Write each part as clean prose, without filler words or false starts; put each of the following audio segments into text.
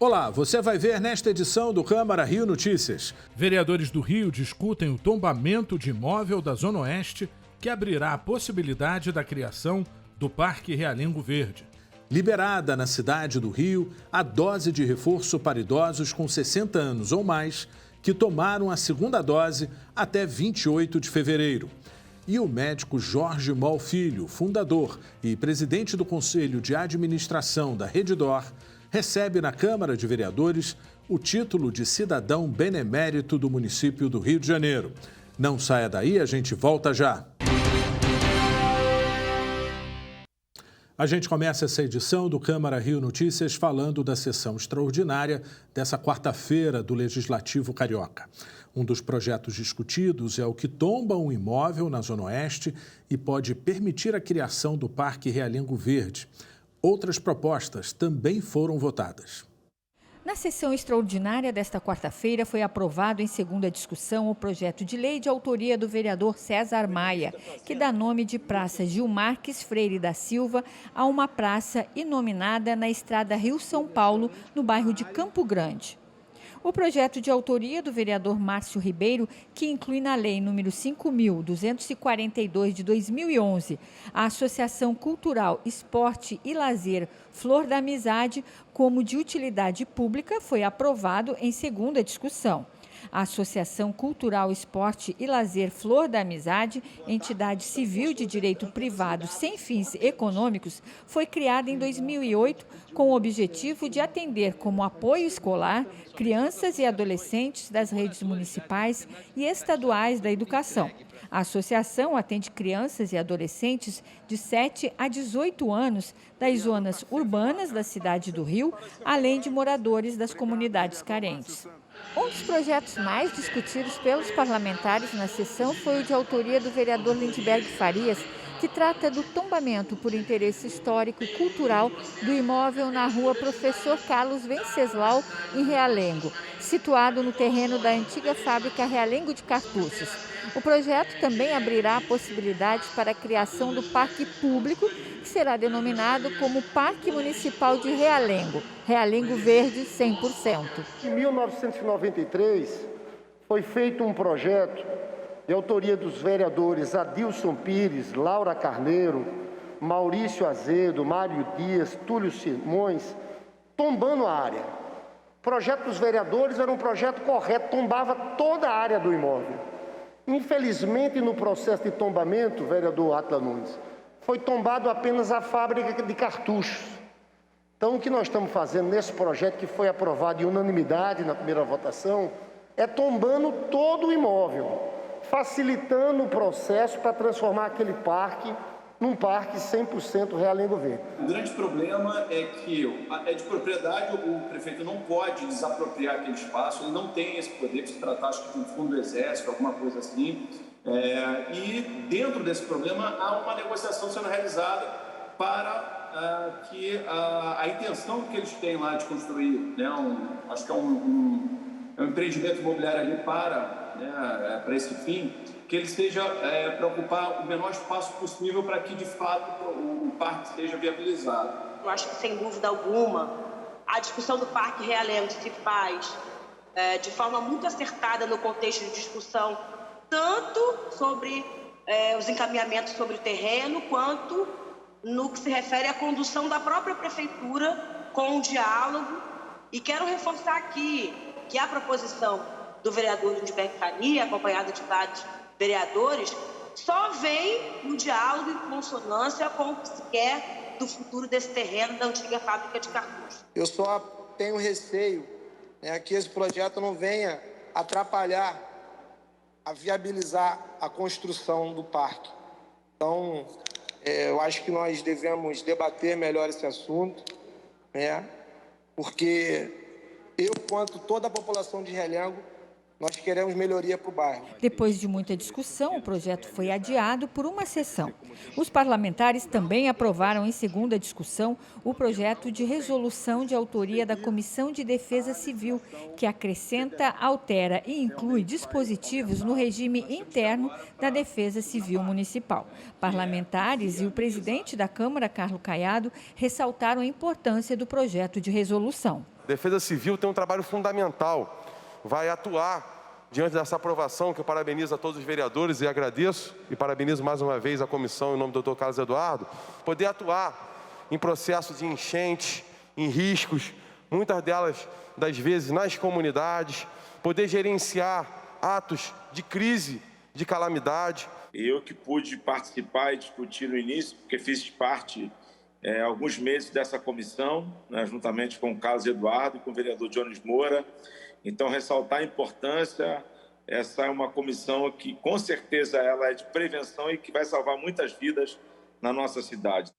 Olá, você vai ver nesta edição do Câmara Rio Notícias. Vereadores do Rio discutem o tombamento de imóvel da Zona Oeste que abrirá a possibilidade da criação do Parque Realengo Verde. Liberada na cidade do Rio a dose de reforço para idosos com 60 anos ou mais que tomaram a segunda dose até 28 de fevereiro. E o médico Jorge Mol Filho, fundador e presidente do Conselho de Administração da Redditor, recebe na Câmara de Vereadores o título de cidadão benemérito do município do Rio de Janeiro. Não saia daí, a gente volta já. A gente começa essa edição do Câmara Rio Notícias falando da sessão extraordinária dessa quarta-feira do Legislativo Carioca. Um dos projetos discutidos é o que tomba um imóvel na Zona Oeste e pode permitir a criação do Parque Realengo Verde. Outras propostas também foram votadas. Na sessão extraordinária desta quarta-feira, foi aprovado em segunda discussão o projeto de lei de autoria do vereador César Maia, que dá nome de Praça Gil Marques Freire da Silva a uma praça inominada na estrada Rio-São Paulo, no bairro de Campo Grande. O projeto de autoria do vereador Márcio Ribeiro, que inclui na lei número 5.242 de 2011, a Associação Cultural, Esporte e Lazer Flor da Amizade como de utilidade pública, foi aprovado em segunda discussão. A Associação Cultural, Esporte e Lazer Flor da Amizade, entidade civil de direito privado sem fins econômicos, foi criada em 2008 com o objetivo de atender como apoio escolar crianças e adolescentes das redes municipais e estaduais da educação. A associação atende crianças e adolescentes de 7 a 18 anos das zonas urbanas da cidade do Rio, além de moradores das comunidades carentes. Um dos projetos mais discutidos pelos parlamentares na sessão foi o de autoria do vereador Lindbergh Farias, que trata do tombamento por interesse histórico e cultural do imóvel na rua Professor Carlos Venceslau, em Realengo, situado no terreno da antiga fábrica Realengo de Cartuchos. O projeto também abrirá a possibilidade para a criação do parque público, que será denominado como Parque Municipal de Realengo, Realengo Verde 100%. Em 1993, foi feito um projeto de autoria dos vereadores Adilson Pires, Laura Carneiro, Maurício Azedo, Mário Dias, Túlio Simões, tombando a área. O projeto dos vereadores era um projeto correto, tombava toda a área do imóvel. Infelizmente, no processo de tombamento, vereador Atila Nunes, foi tombado apenas a fábrica de cartuchos. Então, o que nós estamos fazendo nesse projeto, que foi aprovado em unanimidade na primeira votação, é tombando todo o imóvel, facilitando o processo para transformar aquele parque num parque 100% Realengo Verde. O grande problema é que é de propriedade, o prefeito não pode desapropriar aquele espaço, ele não tem esse poder, se tratar, acho que de um fundo do Exército, alguma coisa assim. E dentro desse problema há uma negociação sendo realizada para que a intenção que eles têm lá de construir, né, acho que é um empreendimento imobiliário ali para esse fim, que ele esteja para ocupar o menor espaço possível para que, de fato, o parque seja viabilizado. Eu acho que, sem dúvida alguma, a discussão do Parque Realengo se faz de forma muito acertada no contexto de discussão, tanto sobre os encaminhamentos sobre o terreno, quanto no que se refere à condução da própria prefeitura com o diálogo. E quero reforçar aqui que a proposição do vereador Lindbergh Farias, acompanhada de vários vereadores, só vem no diálogo em consonância com o que se quer do futuro desse terreno da antiga fábrica de cartuchos. Eu só tenho receio que esse projeto não venha atrapalhar a viabilizar a construção do parque. Então, eu acho que nós devemos debater melhor esse assunto, porque eu, quanto toda a população de Realengo, nós queremos melhoria para o bairro. Depois de muita discussão, o projeto foi adiado por uma sessão. Os parlamentares também aprovaram em segunda discussão o projeto de resolução de autoria da Comissão de Defesa Civil, que acrescenta, altera e inclui dispositivos no regime interno da Defesa Civil Municipal. Parlamentares e o presidente da Câmara, Carlos Caiado, ressaltaram a importância do projeto de resolução. Defesa Civil tem um trabalho fundamental, vai atuar diante dessa aprovação, que eu parabenizo a todos os vereadores e agradeço, e parabenizo mais uma vez a comissão em nome do Dr. Carlos Eduardo, poder atuar em processos de enchentes, em riscos, muitas delas, das vezes, nas comunidades, poder gerenciar atos de crise, de calamidade. Eu que pude participar e discutir no início, porque fiz parte alguns meses dessa comissão, né, juntamente com o Carlos Eduardo e com o vereador Jones Moura. Então, ressaltar a importância, essa é uma comissão que, com certeza, ela é de prevenção e que vai salvar muitas vidas na nossa cidade.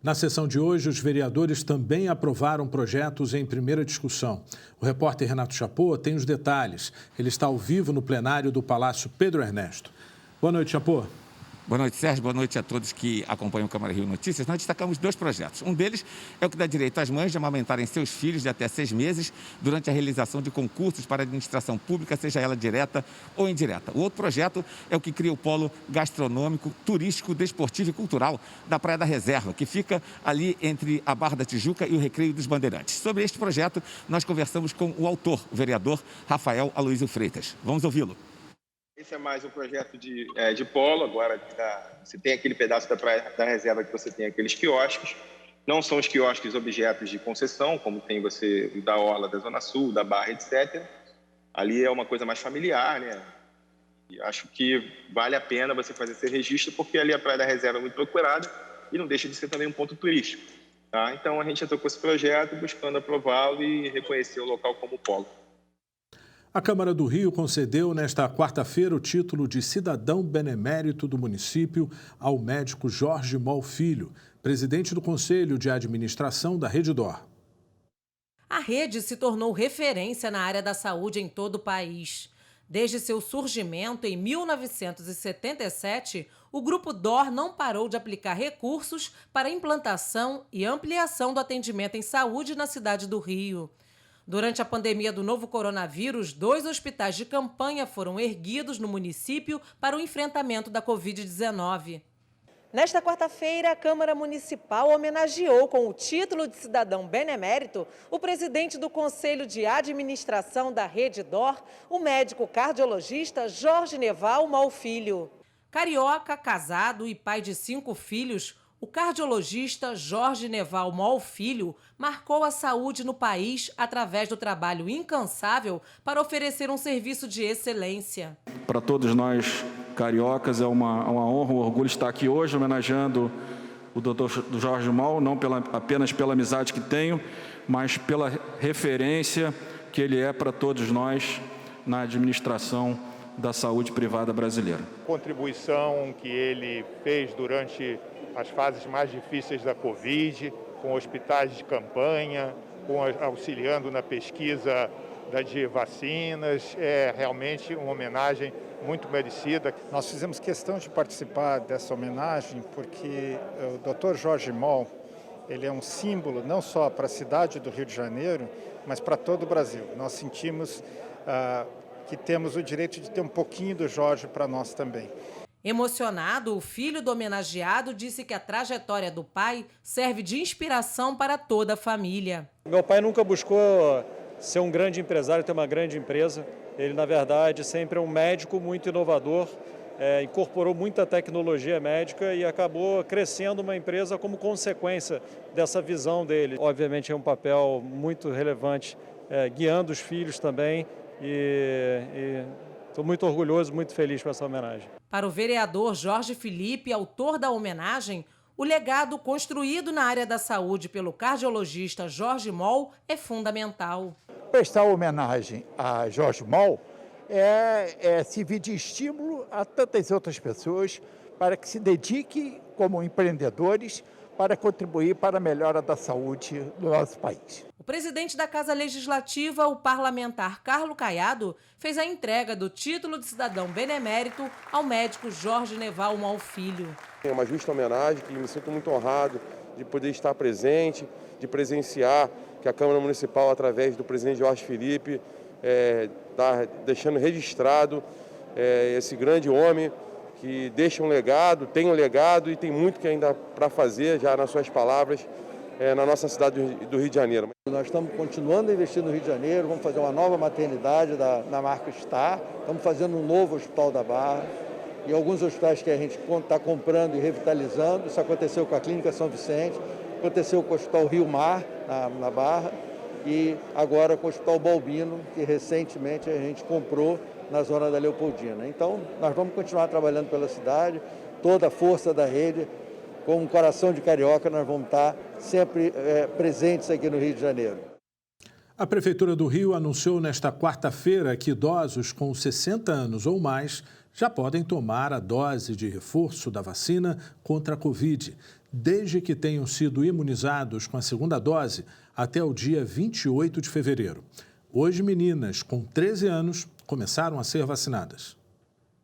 Na sessão de hoje, os vereadores também aprovaram projetos em primeira discussão. O repórter Renato Chapô tem os detalhes. Ele está ao vivo no plenário do Palácio Pedro Ernesto. Boa noite, Chapô. Boa noite, Sérgio. Boa noite a todos que acompanham o Câmara Rio Notícias. Nós destacamos 2 projetos. Um deles é o que dá direito às mães de amamentarem seus filhos de até 6 meses durante a realização de concursos para a administração pública, seja ela direta ou indireta. O outro projeto é o que cria o polo gastronômico, turístico, desportivo e cultural da Praia da Reserva, que fica ali entre a Barra da Tijuca e o Recreio dos Bandeirantes. Sobre este projeto, nós conversamos com o autor, o vereador Rafael Aloysio Freitas. Vamos ouvi-lo. Esse é mais um projeto de polo. Agora você tem aquele pedaço da Praia da Reserva que você tem aqueles quiosques. Não são os quiosques objetos de concessão, como tem você da Orla, da Zona Sul, da Barra, etc. Ali é uma coisa mais familiar, né? E acho que vale a pena você fazer esse registro, porque ali a Praia da Reserva é muito procurada e não deixa de ser também um ponto turístico. Tá? Então a gente entrou com esse projeto buscando aprová-lo e reconhecer o local como polo. A Câmara do Rio concedeu nesta quarta-feira o título de cidadão benemérito do município ao médico Jorge Moll Filho, presidente do Conselho de Administração da Rede D'Or. A rede se tornou referência na área da saúde em todo o país. Desde seu surgimento em 1977, o Grupo D'Or não parou de aplicar recursos para a implantação e ampliação do atendimento em saúde na cidade do Rio. Durante a pandemia do novo coronavírus, 2 hospitais de campanha foram erguidos no município para o enfrentamento da Covid-19. Nesta quarta-feira, a Câmara Municipal homenageou com o título de cidadão benemérito o presidente do Conselho de Administração da Rede D'Or, o médico cardiologista Jorge Neval Moll Filho. Carioca, casado e pai de 5 filhos, o cardiologista Jorge Neval Moll Filho marcou a saúde no país através do trabalho incansável para oferecer um serviço de excelência. Para todos nós cariocas é uma honra, um orgulho estar aqui hoje homenageando o Dr. Jorge Moll, não apenas pela amizade que tenho, mas pela referência que ele é para todos nós na administração da saúde privada brasileira. A contribuição que ele fez durante as fases mais difíceis da Covid, com hospitais de campanha, auxiliando na pesquisa de vacinas, é realmente uma homenagem muito merecida. Nós fizemos questão de participar dessa homenagem porque o Dr. Jorge Moll, ele é um símbolo não só para a cidade do Rio de Janeiro, mas para todo o Brasil. Nós sentimos que temos o direito de ter um pouquinho do Jorge para nós também. Emocionado, o filho do homenageado disse que a trajetória do pai serve de inspiração para toda a família. Meu pai nunca buscou ser um grande empresário, ter uma grande empresa. Ele, na verdade, sempre é um médico muito inovador, incorporou muita tecnologia médica e acabou crescendo uma empresa como consequência dessa visão dele. Obviamente é um papel muito relevante, guiando os filhos também e estou muito orgulhoso, muito feliz com essa homenagem. Para o vereador Jorge Felipe, autor da homenagem, o legado construído na área da saúde pelo cardiologista Jorge Moll é fundamental. Prestar homenagem a Jorge Moll servir de estímulo a tantas outras pessoas para que se dediquem como empreendedores para contribuir para a melhora da saúde do nosso país. O presidente da Casa Legislativa, o parlamentar Carlos Caiado, fez a entrega do título de cidadão benemérito ao médico Jorge Neval Moll Filho. É uma justa homenagem que me sinto muito honrado de poder estar presente, de presenciar que a Câmara Municipal, através do presidente Jorge Felipe, está deixando registrado esse grande homem que deixa um legado, tem um legado e tem muito que ainda para fazer, já nas suas palavras, na nossa cidade do Rio de Janeiro. Nós estamos continuando a investir no Rio de Janeiro, vamos fazer uma nova maternidade da marca Star, estamos fazendo um novo hospital da Barra e alguns hospitais que a gente está comprando e revitalizando. Isso aconteceu com a Clínica São Vicente, aconteceu com o Hospital Rio Mar, na Barra, e agora com o Hospital Balbino, que recentemente a gente comprou na zona da Leopoldina. Então, nós vamos continuar trabalhando pela cidade, toda a força da rede, com um coração de carioca, nós vamos estar sempre presentes aqui no Rio de Janeiro. A Prefeitura do Rio anunciou nesta quarta-feira que idosos com 60 anos ou mais já podem tomar a dose de reforço da vacina contra a Covid, desde que tenham sido imunizados com a segunda dose até o dia 28 de fevereiro. Hoje, meninas com 13 anos começaram a ser vacinadas.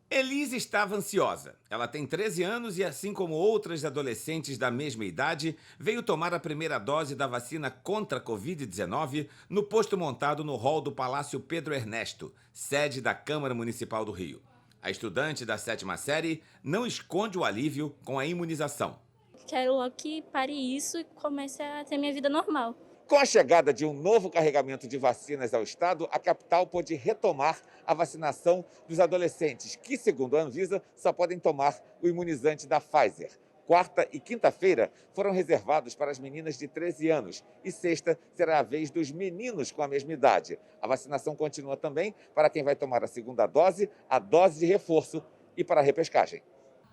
Elise estava ansiosa. Ela tem 13 anos e, assim como outras adolescentes da mesma idade, veio tomar a primeira dose da vacina contra a Covid-19 no posto montado no hall do Palácio Pedro Ernesto, sede da Câmara Municipal do Rio. A estudante da 7ª série não esconde o alívio com a imunização. Quero logo que pare isso e comece a ter minha vida normal. Com a chegada de um novo carregamento de vacinas ao estado, a capital pôde retomar a vacinação dos adolescentes, que, segundo a Anvisa, só podem tomar o imunizante da Pfizer. Quarta e quinta-feira foram reservados para as meninas de 13 anos e sexta será a vez dos meninos com a mesma idade. A vacinação continua também para quem vai tomar a segunda dose, a dose de reforço e para a repescagem.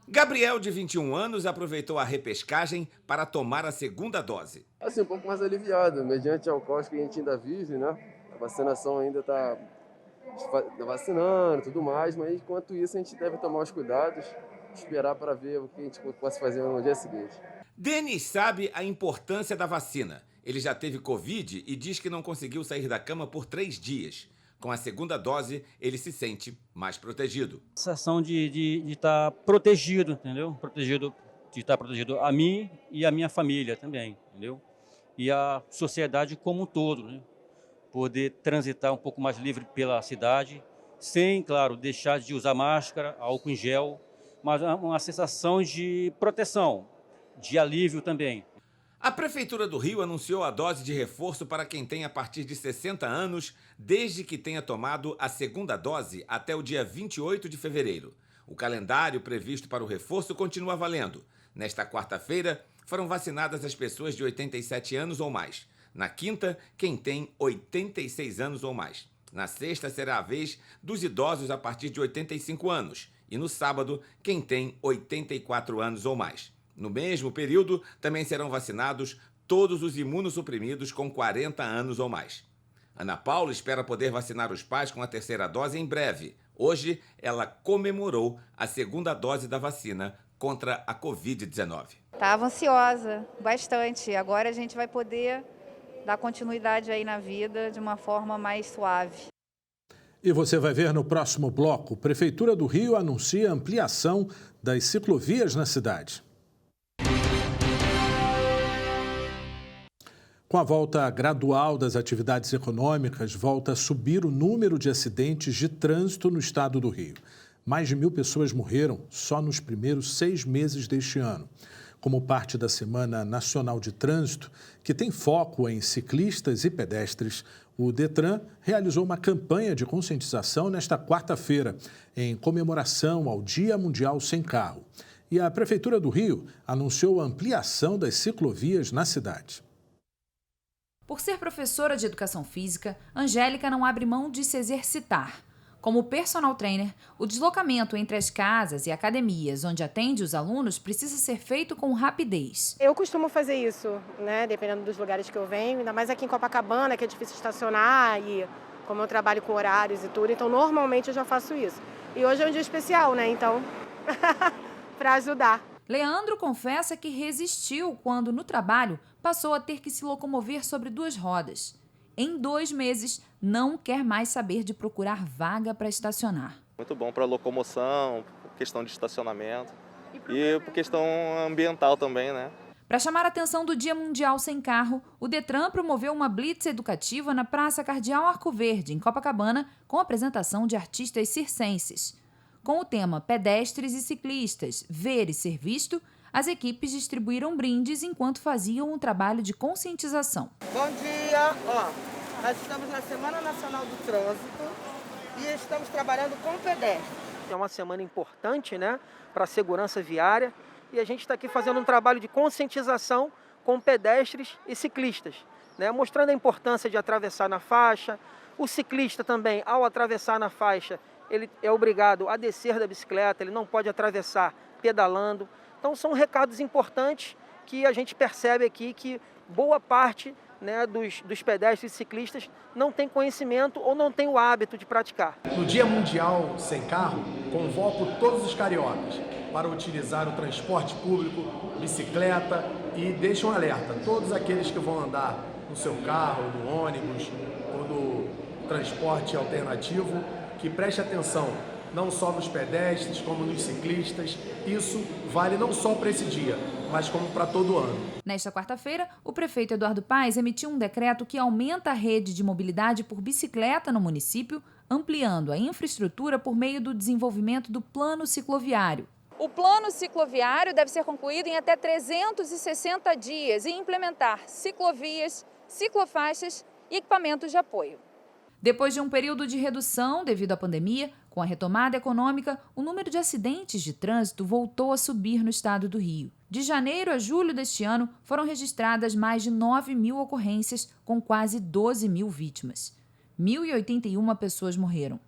Gabriel, de 21 anos, aproveitou a repescagem para tomar a segunda dose. Assim, um pouco mais aliviado, mediante o caos que a gente ainda vive, né? A vacinação ainda está vacinando e tudo mais, mas enquanto isso a gente deve tomar os cuidados, esperar para ver o que a gente possa fazer no dia seguinte. Denis sabe a importância da vacina. Ele já teve Covid e diz que não conseguiu sair da cama por 3 dias. Com a segunda dose, ele se sente mais protegido. A sensação de estar protegido, entendeu? De estar protegido a mim e a minha família também, entendeu? E a sociedade como um todo, né? Poder transitar um pouco mais livre pela cidade, sem, claro, deixar de usar máscara, álcool em gel, mas uma sensação de proteção, de alívio também. A Prefeitura do Rio anunciou a dose de reforço para quem tem a partir de 60 anos, desde que tenha tomado a segunda dose até o dia 28 de fevereiro. O calendário previsto para o reforço continua valendo. Nesta quarta-feira, foram vacinadas as pessoas de 87 anos ou mais. Na quinta, quem tem 86 anos ou mais. Na sexta, será a vez dos idosos a partir de 85 anos. E no sábado, quem tem 84 anos ou mais. No mesmo período, também serão vacinados todos os imunossuprimidos com 40 anos ou mais. Ana Paula espera poder vacinar os pais com a terceira dose em breve. Hoje, ela comemorou a segunda dose da vacina contra a Covid-19. Estava ansiosa, bastante. Agora a gente vai poder dar continuidade aí na vida de uma forma mais suave. E você vai ver no próximo bloco, Prefeitura do Rio anuncia ampliação das ciclovias na cidade. Com a volta gradual das atividades econômicas, volta a subir o número de acidentes de trânsito no estado do Rio. Mais de 1.000 pessoas morreram só nos primeiros 6 meses deste ano. Como parte da Semana Nacional de Trânsito, que tem foco em ciclistas e pedestres, o Detran realizou uma campanha de conscientização nesta quarta-feira, em comemoração ao Dia Mundial Sem Carro. E a Prefeitura do Rio anunciou a ampliação das ciclovias na cidade. Por ser professora de educação física, Angélica não abre mão de se exercitar. Como personal trainer, o deslocamento entre as casas e academias onde atende os alunos precisa ser feito com rapidez. Eu costumo fazer isso, né, dependendo dos lugares que eu venho, ainda mais aqui em Copacabana, que é difícil estacionar e como eu trabalho com horários e tudo, então normalmente eu já faço isso. E hoje é um dia especial, né, então, para ajudar. Leandro confessa que resistiu quando, no trabalho, passou a ter que se locomover sobre 2 rodas. Em 2 meses, não quer mais saber de procurar vaga para estacionar. Muito bom para locomoção, questão de estacionamento e por questão ambiental também, né? Para chamar a atenção do Dia Mundial Sem Carro, o Detran promoveu uma blitz educativa na Praça Cardeal Arco Verde, em Copacabana, com apresentação de artistas circenses. Com o tema Pedestres e Ciclistas, Ver e Ser Visto, As equipes distribuíram brindes enquanto faziam um trabalho de conscientização. Bom dia! Nós estamos na Semana Nacional do Trânsito e estamos trabalhando com pedestres. É uma semana importante, né, para a segurança viária, e a gente está aqui fazendo um trabalho de conscientização com pedestres e ciclistas, né, mostrando a importância de atravessar na faixa. O ciclista também, ao atravessar na faixa, ele é obrigado a descer da bicicleta, ele não pode atravessar pedalando. Então são recados importantes que a gente percebe aqui que boa parte, né, dos pedestres e ciclistas não tem conhecimento ou não tem o hábito de praticar. No Dia Mundial Sem Carro, convoco todos os cariocas para utilizar o transporte público, bicicleta, e deixo um alerta: todos aqueles que vão andar no seu carro, no ônibus ou no transporte alternativo, que preste atenção não só nos pedestres, como nos ciclistas. Isso vale não só para esse dia, mas como para todo ano. Nesta quarta-feira, o prefeito Eduardo Paes emitiu um decreto que aumenta a rede de mobilidade por bicicleta no município, ampliando a infraestrutura por meio do desenvolvimento do plano cicloviário. O plano cicloviário deve ser concluído em até 360 dias e implementar ciclovias, ciclofaixas e equipamentos de apoio. Depois de um período de redução devido à pandemia, com a retomada econômica, o número de acidentes de trânsito voltou a subir no estado do Rio. De janeiro a julho deste ano, foram registradas mais de 9.000 ocorrências, com quase 12.000 vítimas. 1.081 pessoas morreram.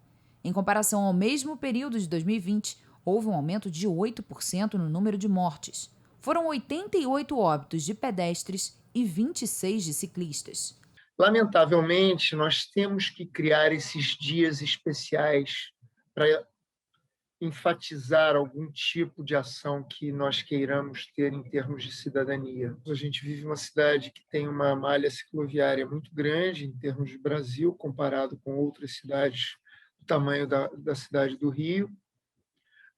Em comparação ao mesmo período de 2020, houve um aumento de 8% no número de mortes. Foram 88 óbitos de pedestres e 26 de ciclistas. Lamentavelmente, nós temos que criar esses dias especiais para enfatizar algum tipo de ação que nós queiramos ter em termos de cidadania. A gente vive uma cidade que tem uma malha cicloviária muito grande em termos de Brasil, comparado com outras cidades do tamanho da cidade do Rio.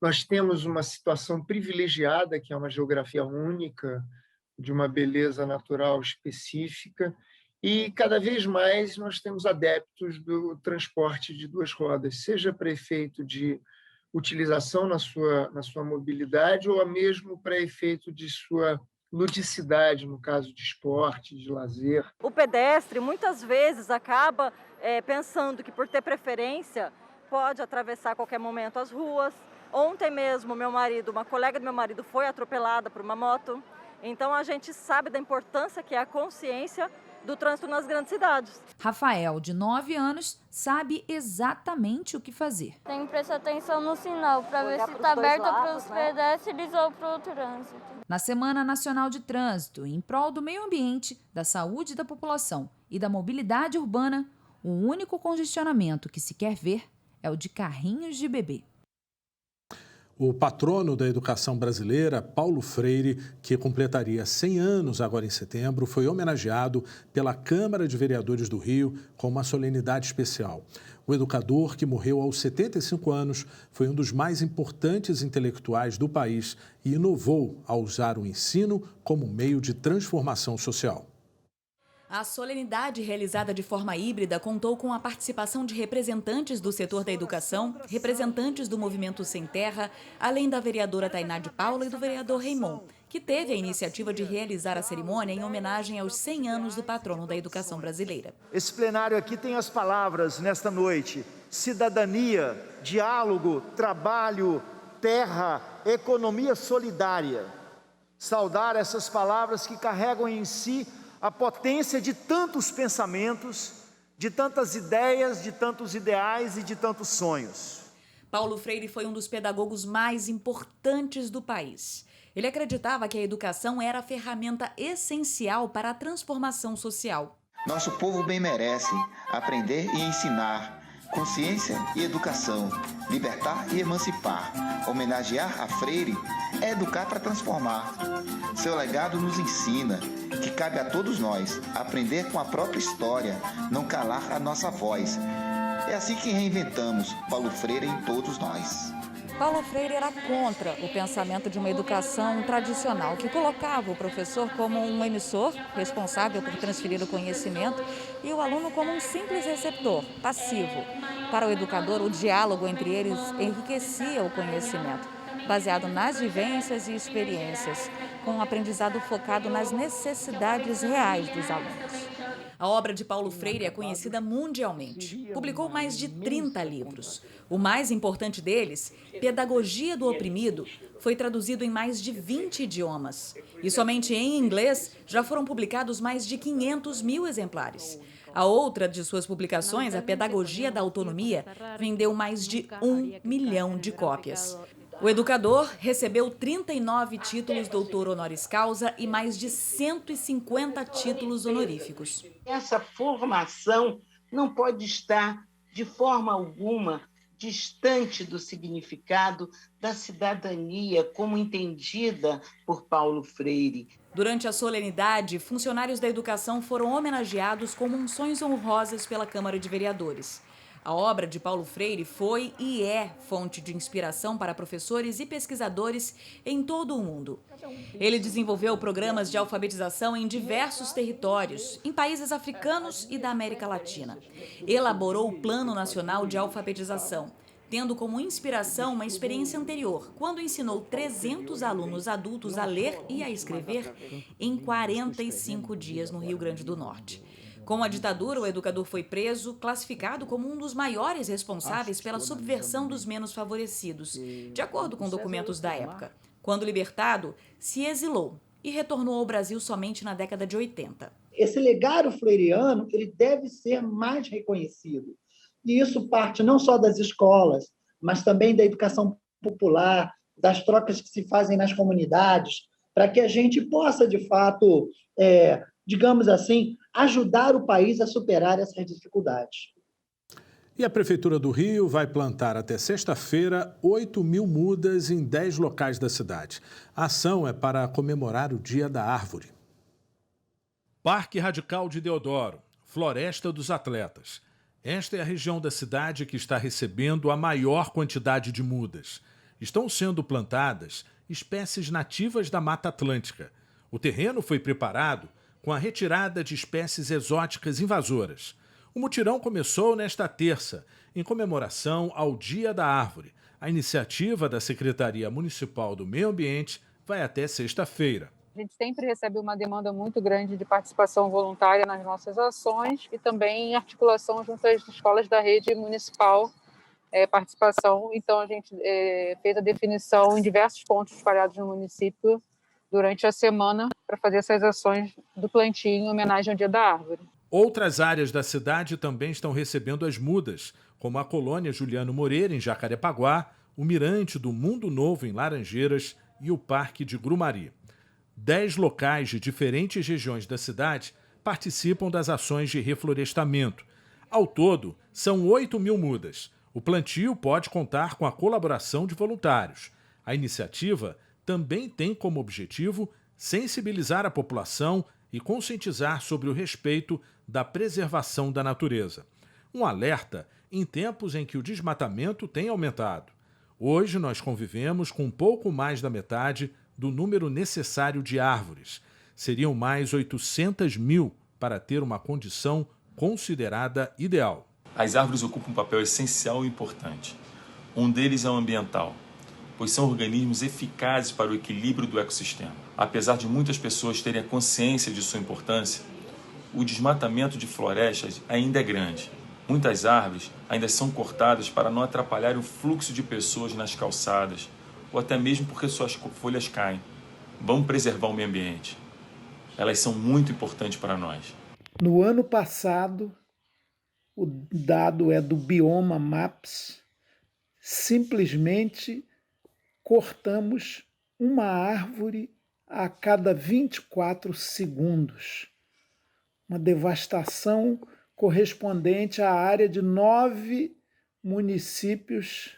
Nós temos uma situação privilegiada, que é uma geografia única, de uma beleza natural específica, e cada vez mais nós temos adeptos do transporte de duas rodas, seja para efeito de utilização na sua mobilidade ou mesmo para efeito de sua ludicidade, no caso de esporte, de lazer. O pedestre muitas vezes acaba pensando que, por ter preferência, pode atravessar a qualquer momento as ruas. Ontem mesmo, uma colega do meu marido foi atropelada por uma moto. Então, a gente sabe da importância que é a consciência do trânsito nas grandes cidades. Rafael, de 9 anos, sabe exatamente o que fazer. Tem que prestar atenção no sinal para ver se está aberto para os pedestres ou para o trânsito. Na Semana Nacional de Trânsito, em prol do meio ambiente, da saúde da população e da mobilidade urbana, o único congestionamento que se quer ver é o de carrinhos de bebê. O patrono da educação brasileira, Paulo Freire, que completaria 100 anos agora em setembro, foi homenageado pela Câmara de Vereadores do Rio com uma solenidade especial. O educador, que morreu aos 75 anos, foi um dos mais importantes intelectuais do país e inovou ao usar o ensino como meio de transformação social. A solenidade, realizada de forma híbrida, contou com a participação de representantes do setor da educação, representantes do Movimento Sem Terra, além da vereadora Tainá de Paula e do vereador Raimon, que teve a iniciativa de realizar a cerimônia em homenagem aos 100 anos do patrono da educação brasileira. Esse plenário aqui tem as palavras, nesta noite: cidadania, diálogo, trabalho, terra, economia solidária. Saudar essas palavras que carregam em si a potência de tantos pensamentos, de tantas ideias, de tantos ideais e de tantos sonhos. Paulo Freire foi um dos pedagogos mais importantes do país. Ele acreditava que a educação era a ferramenta essencial para a transformação social. Nosso povo bem merece aprender e ensinar, consciência e educação, libertar e emancipar. Homenagear a Freire é educar para transformar. Seu legado nos ensina que cabe a todos nós aprender com a própria história, não calar a nossa voz. É assim que reinventamos Paulo Freire em todos nós. Paulo Freire era contra o pensamento de uma educação tradicional, que colocava o professor como um emissor responsável por transferir o conhecimento e o aluno como um simples receptor, passivo. Para o educador, o diálogo entre eles enriquecia o conhecimento. baseado nas vivências e experiências, com um aprendizado focado nas necessidades reais dos alunos. A obra de Paulo Freire é conhecida mundialmente. Publicou mais de 30 livros. O mais importante deles, Pedagogia do Oprimido, foi traduzido em mais de 20 idiomas. E somente em inglês já foram publicados mais de 500 mil exemplares. A outra de suas publicações, A Pedagogia da Autonomia, vendeu mais de 1 milhão de cópias. O educador recebeu 39 títulos doutor honoris causa e mais de 150 títulos honoríficos. Essa formação não pode estar, de forma alguma, distante do significado da cidadania como entendida por Paulo Freire. Durante a solenidade, funcionários da educação foram homenageados com menções honrosas pela Câmara de Vereadores. A obra de Paulo Freire foi e é fonte de inspiração para professores e pesquisadores em todo o mundo. Ele desenvolveu programas de alfabetização em diversos territórios, em países africanos e da América Latina. Elaborou o Plano Nacional de Alfabetização, tendo como inspiração uma experiência anterior, quando ensinou 300 alunos adultos a ler e a escrever em 45 dias no Rio Grande do Norte. Com a ditadura, o educador foi preso, classificado como um dos maiores responsáveis pela subversão dos menos favorecidos, de acordo com documentos da época. Quando libertado, se exilou e retornou ao Brasil somente na década de 80. Esse legado freiriano ele deve ser mais reconhecido. E isso parte não só das escolas, mas também da educação popular, das trocas que se fazem nas comunidades, para que a gente possa, de fato, digamos assim, ajudar o país a superar essas dificuldades. E a Prefeitura do Rio vai plantar até sexta-feira 8.000 mudas em 10 locais da cidade. A ação é para comemorar o Dia da Árvore. Parque Radical de Deodoro, Floresta dos Atletas. Esta é a região da cidade que está recebendo a maior quantidade de mudas. Estão sendo plantadas espécies nativas da Mata Atlântica. O terreno foi preparado com a retirada de espécies exóticas invasoras. O mutirão começou nesta terça, em comemoração ao Dia da Árvore. A iniciativa da Secretaria Municipal do Meio Ambiente vai até sexta-feira. A gente sempre recebe uma demanda muito grande de participação voluntária nas nossas ações e também em articulação junto às escolas da rede municipal, participação. Então, a gente fez a definição em diversos pontos espalhados no município durante a semana para fazer essas ações do plantio em homenagem ao Dia da Árvore. Outras áreas da cidade também estão recebendo as mudas, como a colônia Juliano Moreira, em Jacarepaguá, o Mirante do Mundo Novo, em Laranjeiras, e o Parque de Grumari. 10 locais de diferentes regiões da cidade participam das ações de reflorestamento. Ao todo, são 8.000 mudas. O plantio pode contar com a colaboração de voluntários. A iniciativa também tem como objetivo sensibilizar a população e conscientizar sobre o respeito da preservação da natureza. Um alerta em tempos em que o desmatamento tem aumentado. Hoje nós convivemos com um pouco mais da metade do número necessário de árvores. Seriam mais 800.000 para ter uma condição considerada ideal. As árvores ocupam um papel essencial e importante. Um deles é o ambiental, pois são organismos eficazes para o equilíbrio do ecossistema. Apesar de muitas pessoas terem a consciência de sua importância, o desmatamento de florestas ainda é grande. Muitas árvores ainda são cortadas para não atrapalhar o fluxo de pessoas nas calçadas, ou até mesmo porque suas folhas caem. Vamos preservar o meio ambiente. Elas são muito importantes para nós. No ano passado, o dado é do Bioma Maps, simplesmente cortamos uma árvore a cada 24 segundos. Uma devastação correspondente à área de 9 municípios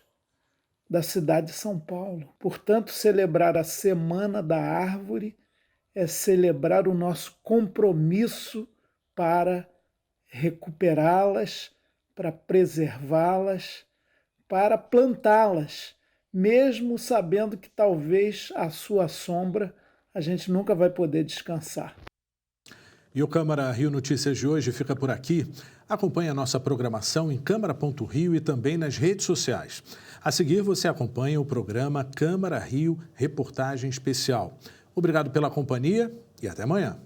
da cidade de São Paulo. Portanto, celebrar a Semana da Árvore é celebrar o nosso compromisso para recuperá-las, para preservá-las, para plantá-las, mesmo sabendo que talvez à sua sombra a gente nunca vai poder descansar. E o Câmara Rio Notícias de hoje fica por aqui. Acompanhe a nossa programação em câmara.rio e também nas redes sociais. A seguir, você acompanha o programa Câmara Rio Reportagem Especial. Obrigado pela companhia e até amanhã.